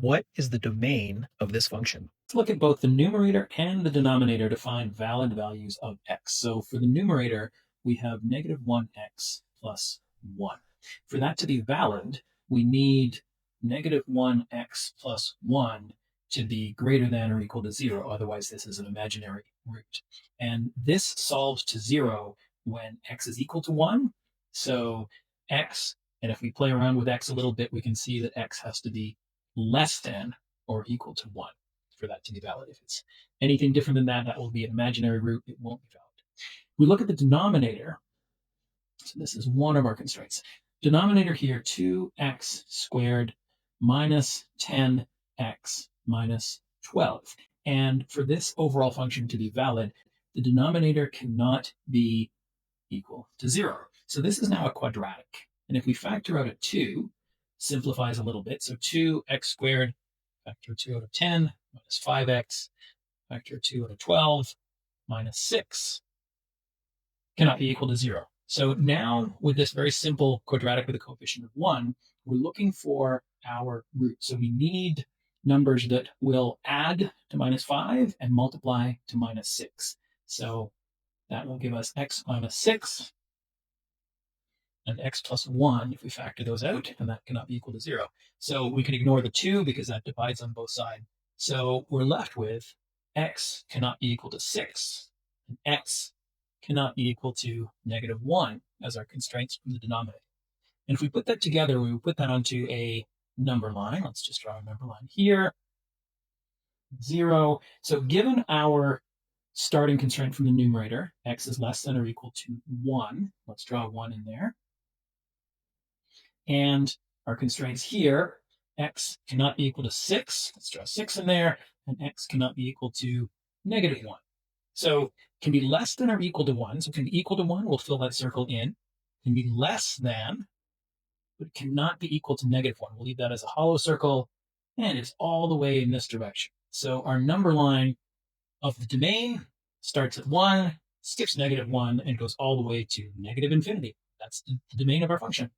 What is the domain of this function? Let's look at both the numerator and the denominator to find valid values of x. So for the numerator, we have negative 1x plus 1. For that to be valid, we need negative 1x plus 1 to be greater than or equal to 0. Otherwise, this is an imaginary root. And this solves to 0 when x is equal to 1. So x, and if we play around with x a little bit, we can see that x has to be less than or equal to 1 for that to be valid. If it's anything different than that, that will be an imaginary root. It won't be valid. We look at the denominator. So this is one of our constraints. Denominator here, 2x squared minus 10x minus 12. And for this overall function to be valid, the denominator cannot be equal to 0. So this is now a quadratic. And if we factor out a 2, simplifies a little bit. So 2x squared, factor 2 out of 10, minus 5x, factor 2 out of 12, minus 6, cannot be equal to 0. So now with this very simple quadratic with a coefficient of 1, we're looking for our root. So we need numbers that will add to minus 5 and multiply to minus 6. So that will give us x minus 6 and x plus 1 if we factor those out, and that cannot be equal to 0. So we can ignore the 2 because that divides on both sides. So we're left with x cannot be equal to 6, and x cannot be equal to negative 1 as our constraints from the denominator. And if we put that together, we put that onto a number line. Let's just draw a number line here. 0. So given our starting constraint from the numerator, x is less than or equal to 1. Let's draw 1 in there. And our constraints here, x cannot be equal to 6. Let's draw 6 in there. And x cannot be equal to negative 1. So it can be less than or equal to 1. So it can be equal to 1. We'll fill that circle in. It can be less than, but it cannot be equal to negative 1. We'll leave that as a hollow circle. And it's all the way in this direction. So our number line of the domain starts at 1, skips negative 1, and goes all the way to negative infinity. That's the domain of our function.